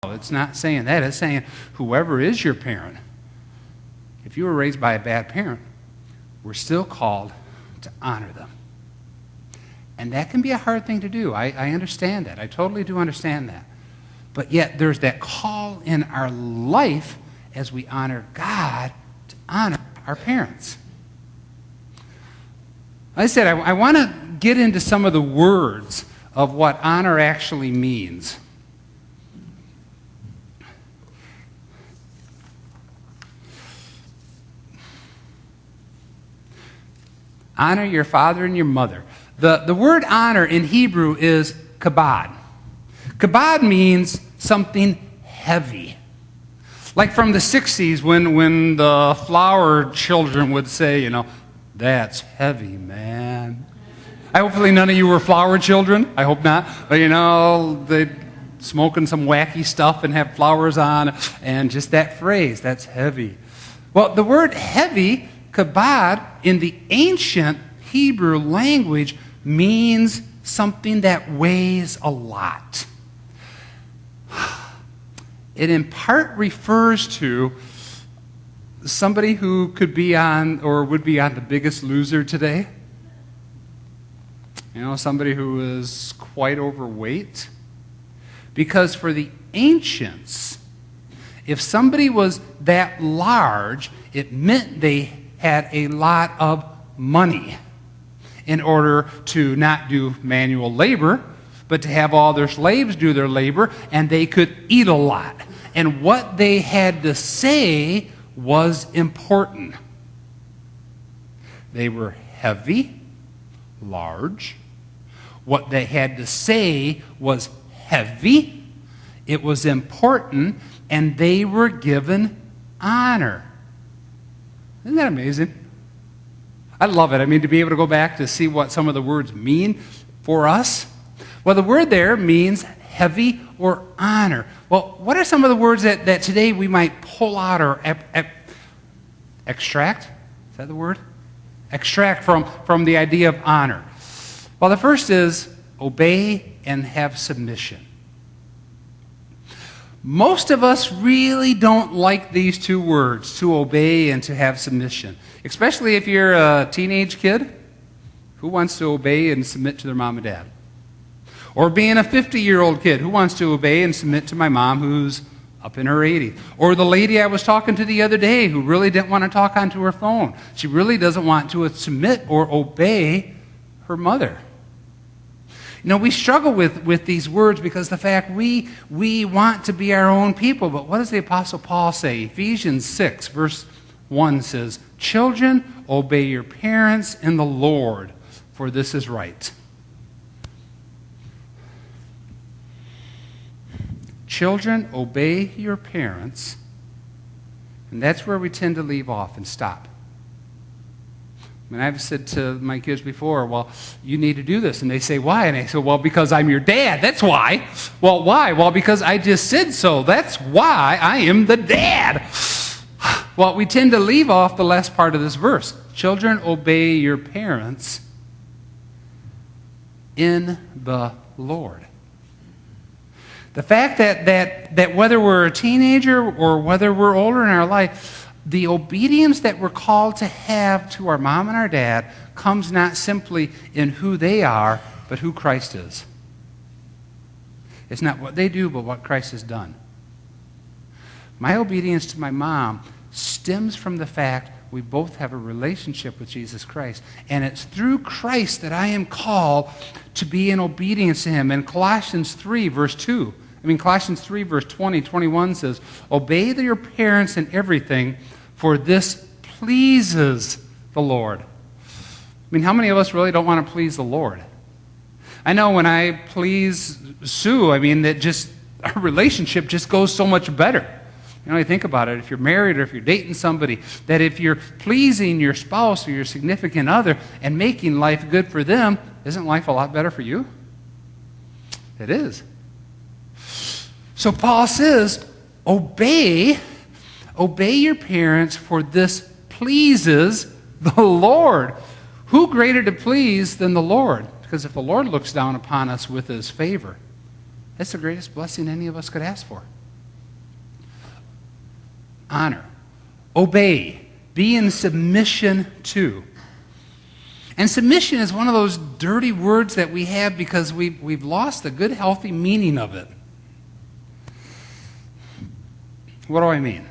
It's not saying that. It's saying whoever is your parent, if you were raised by a bad parent, we're still called to honor them. And that can be a hard thing to do. I understand that. I totally do understand that. But yet there's that call in our life as we honor God to honor our parents. Like I said, I want to get into some of the words of what honor actually means. Honor your father and your mother. The word honor in Hebrew is kabod. Kabod means something heavy. Like from the 60s when the flower children would say, that's heavy, man. Hopefully none of you were flower children. I hope not. But they'd smoking some wacky stuff and have flowers on, and just that phrase, that's heavy. Well, the word heavy, kabod, in the ancient Hebrew language means something that weighs a lot. It in part refers to somebody who could be on or would be on The Biggest Loser today. Somebody who is quite overweight. Because for the ancients, if somebody was that large, it meant they had a lot of money in order to not do manual labor, but to have all their slaves do their labor, and they could eat a lot. And what they had to say was important. They were heavy, large. What they had to say was heavy, it was important, and they were given honor. Isn't that amazing? I love it. To be able to go back to see what some of the words mean for us. Well, the word there means heavy or honor. Well, what are some of the words that today we might pull out or extract? Is that the word? Extract from the idea of honor. Well, the first is obey and have submission. Most of us really don't like these two words, to obey and to have submission. Especially if you're a teenage kid. Who wants to obey and submit to their mom and dad? Or being a 50-year-old kid, who wants to obey and submit to my mom who's up in her 80s? Or the lady I was talking to the other day who really didn't want to talk onto her phone. She really doesn't want to submit or obey her mother. We struggle with these words because the fact we want to be our own people. But what does the Apostle Paul say? Ephesians 6, verse 1 says, "Children, obey your parents in the Lord, for this is right." Children, obey your parents. And that's where we tend to leave off and stop. I've said to my kids before, well, you need to do this. And they say, why? And I say, well, because I'm your dad. That's why. Well, why? Well, because I just said so. That's why I am the dad. Well, we tend to leave off the last part of this verse. Children, obey your parents in the Lord. The fact that whether we're a teenager or whether we're older in our life, the obedience that we're called to have to our mom and our dad comes not simply in who they are, but who Christ is. It's not what they do, but what Christ has done. My obedience to my mom stems from the fact we both have a relationship with Jesus Christ. And it's through Christ that I am called to be in obedience to him. And Colossians 3, verse 20, 21 says, obey your parents in everything, for this pleases the Lord. How many of us really don't want to please the Lord? I know when I please Sue, that just, our relationship just goes so much better. You think about it, if you're married or if you're dating somebody, that if you're pleasing your spouse or your significant other and making life good for them, isn't life a lot better for you? It is. So Paul says, obey your parents, for this pleases the Lord. Who greater to please than the Lord? Because if the Lord looks down upon us with his favor, that's the greatest blessing any of us could ask for. honor, obey, be in submission to. And submission is one of those dirty words that we have because we've lost the good, healthy meaning of it. What do I mean?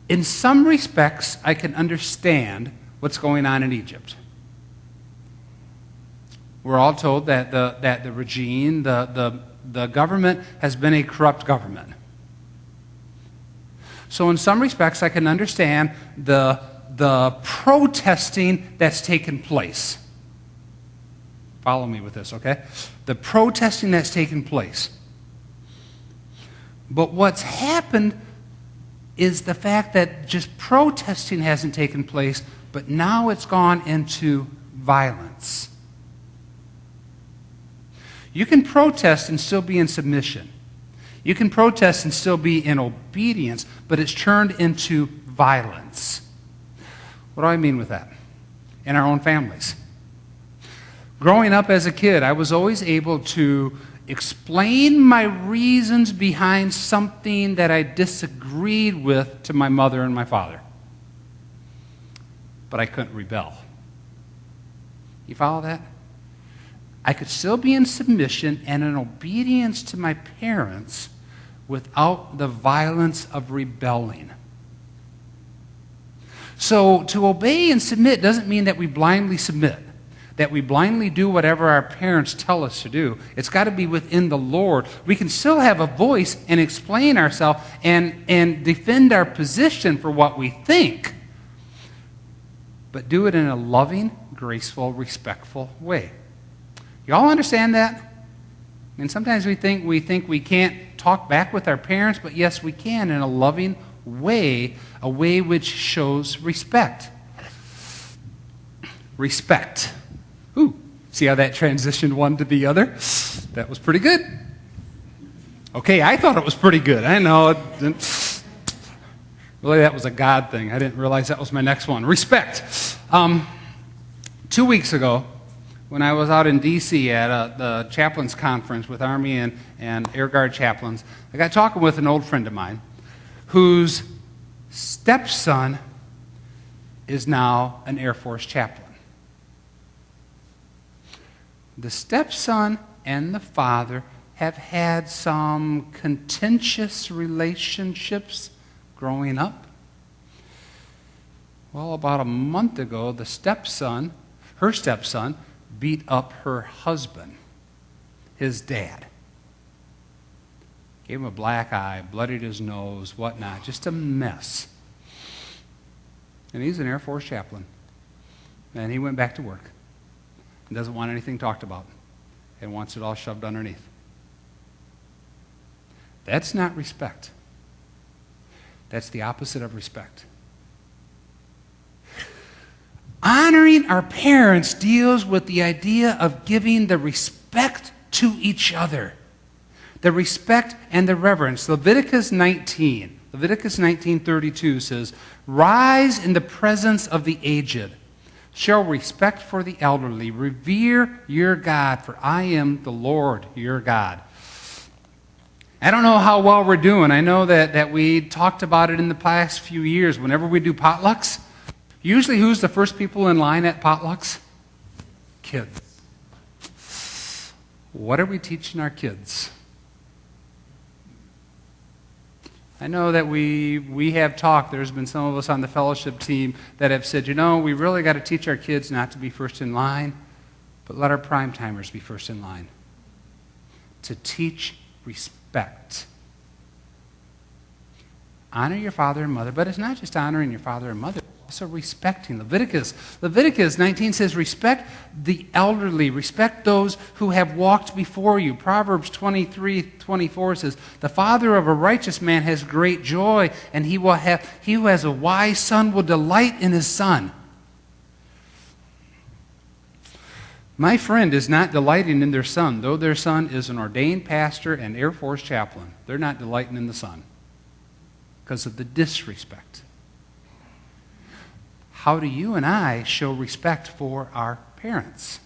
In some respects, I can understand what's going on in Egypt. We're all told that the regime, the government has been a corrupt government. So in some respects, I can understand the protesting that's taken place. Follow me with this, okay? The protesting that's taken place. But what's happened is the fact that just protesting hasn't taken place, but now it's gone into violence. You can protest and still be in submission. You can protest and still be in obedience, but it's turned into violence. What do I mean with that? In our own families. Growing up as a kid, I was always able to explain my reasons behind something that I disagreed with to my mother and my father. But I couldn't rebel. You follow that? I could still be in submission and in obedience to my parents without the violence of rebelling. So to obey and submit doesn't mean that we blindly submit, that we blindly do whatever our parents tell us to do. It's got to be within the Lord. We can still have a voice and explain ourselves and defend our position for what we think, but do it in a loving, graceful, respectful way. Y'all understand that? And sometimes we think we can't talk back with our parents, but yes, we can in a loving way, a way which shows respect. Respect. Ooh, see how that transitioned one to the other? That was pretty good. Okay, I thought it was pretty good. I know. Really, that was a God thing. I didn't realize that was my next one. Respect. 2 weeks ago, when I was out in D.C. at the chaplains conference with Army and Air Guard chaplains, I got talking with an old friend of mine whose stepson is now an Air Force chaplain. The stepson and the father have had some contentious relationships growing up. Well, about a month ago, her stepson, beat up her husband, his dad. Gave him a black eye, bloodied his nose, whatnot. Just a mess. And he's an Air Force chaplain. And he went back to work. And doesn't want anything talked about. And wants it all shoved underneath. That's not respect. That's the opposite of respect. Honoring our parents deals with the idea of giving the respect to each other. The respect and the reverence. Leviticus 19:32 says, "Rise in the presence of the aged. Show respect for the elderly. Revere your God, for I am the Lord your God." I don't know how well we're doing. I know that we talked about it in the past few years. Whenever we do potlucks, usually who's the first people in line at potlucks? Kids. What are we teaching our kids? I know that we have talked. There's been some of us on the fellowship team that have said, we really got to teach our kids not to be first in line, but let our prime timers be first in line. To teach respect. Honor your father and mother, but it's not just honoring your father and mother. Also respecting. Leviticus 19 says, respect the elderly. Respect those who have walked before you. Proverbs 23:24 says, the father of a righteous man has great joy, and he who has a wise son will delight in his son. My friend is not delighting in their son, though their son is an ordained pastor and Air Force chaplain. They're not delighting in the son because of the disrespect. How do you and I show respect for our parents?